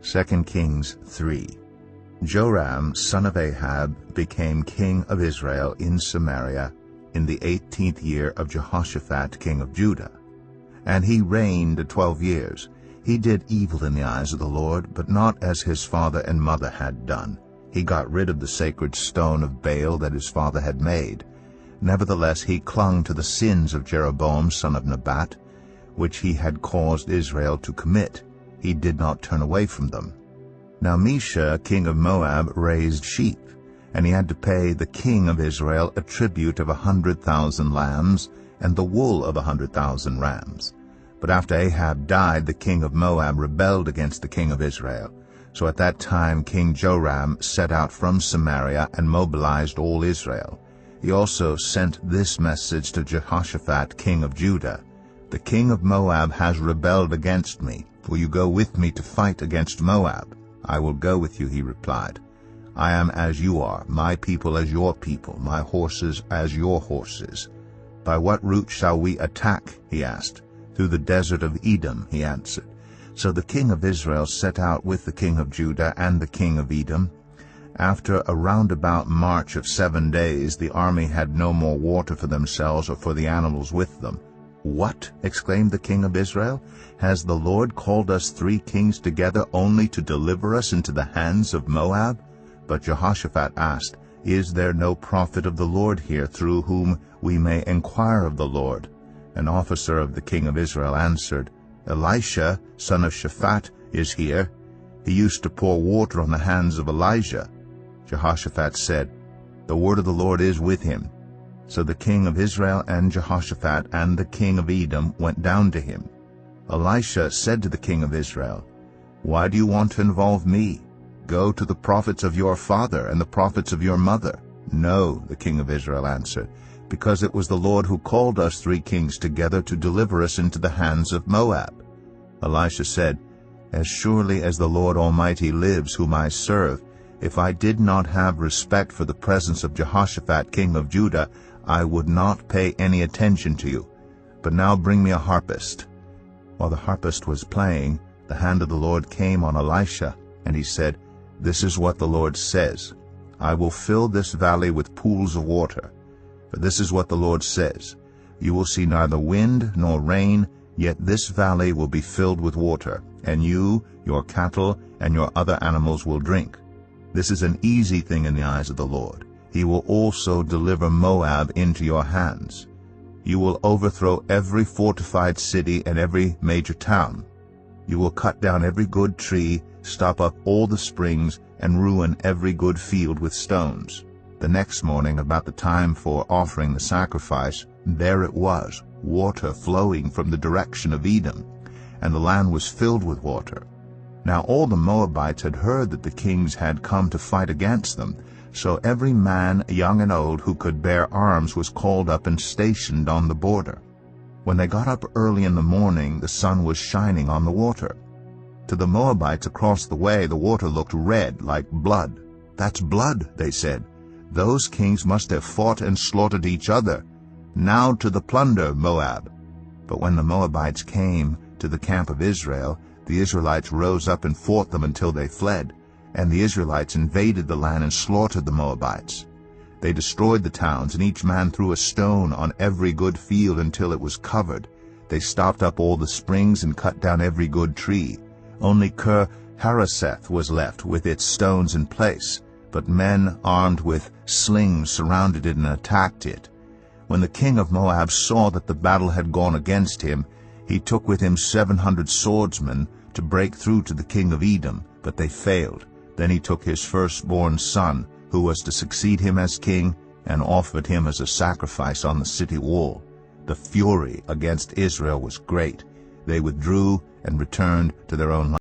2 Kings 3. Joram son of Ahab became king of Israel in Samaria in the 18th year of Jehoshaphat king of Judah. And he reigned 12 years. He did evil in the eyes of the Lord, but not as his father and mother had done. He got rid of the sacred stone of Baal that his father had made. Nevertheless he clung to the sins of Jeroboam son of Nebat, which he had caused Israel to commit. He did not turn away from them. Now Mesha king of Moab raised sheep, and he had to pay the king of Israel a tribute of 100,000 lambs, and the wool of 100,000 rams. But after Ahab died, the king of Moab rebelled against the king of Israel. So at that time King Joram set out from Samaria and mobilized all Israel. He also sent this message to Jehoshaphat king of Judah: "The king of Moab has rebelled against me. Will you go with me to fight against Moab?" "I will go with you," he replied. "I am as you are, my people as your people, my horses as your horses." "By what route shall we attack?" he asked. "Through the desert of Edom," he answered. So the king of Israel set out with the king of Judah and the king of Edom. After a roundabout march of 7 days, the army had no more water for themselves or for the animals with them. "What?" exclaimed the king of Israel. "Has the Lord called us 3 kings together only to deliver us into the hands of Moab?" But Jehoshaphat asked, "Is there no prophet of the Lord here through whom we may inquire of the Lord?" An officer of the king of Israel answered, "Elisha, son of Shaphat, is here. He used to pour water on the hands of Elijah." Jehoshaphat said, "The word of the Lord is with him." So the king of Israel and Jehoshaphat and the king of Edom went down to him. Elisha said to the king of Israel, "Why do you want to involve me? Go to the prophets of your father and the prophets of your mother." "No," the king of Israel answered, "because it was the Lord who called us 3 kings together to deliver us into the hands of Moab." Elisha said, "As surely as the Lord Almighty lives, whom I serve, if I did not have respect for the presence of Jehoshaphat king of Judah, I would not pay any attention to you. But now bring me a harpist." While the harpist was playing, the hand of the Lord came on Elisha, and he said, "This is what the Lord says: I will fill this valley with pools of water. For this is what the Lord says: You will see neither wind nor rain, yet this valley will be filled with water, and you, your cattle, and your other animals will drink. This is an easy thing in the eyes of the Lord. He will also deliver Moab into your hands. You will overthrow every fortified city and every major town. You will cut down every good tree, stop up all the springs, and ruin every good field with stones." The next morning, about the time for offering the sacrifice, there it was, water flowing from the direction of Edom, and the land was filled with water. Now all the Moabites had heard that the kings had come to fight against them, so every man, young and old, who could bear arms was called up and stationed on the border. When they got up early in the morning, the sun was shining on the water. To the Moabites across the way, the water looked red like blood. "That's blood," they said. "Those kings must have fought and slaughtered each other. Now to the plunder, Moab." But when the Moabites came to the camp of Israel, the Israelites rose up and fought them until they fled, and the Israelites invaded the land and slaughtered the Moabites. They destroyed the towns, and each man threw a stone on every good field until it was covered. They stopped up all the springs and cut down every good tree. Only Kir-Hareseth was left with its stones in place, but men armed with slings surrounded it and attacked it. When the king of Moab saw that the battle had gone against him, he took with him 700 swordsmen to break through to the king of Edom, but they failed. Then he took his firstborn son, who was to succeed him as king, and offered him as a sacrifice on the city wall. The fury against Israel was great. They withdrew and returned to their own land.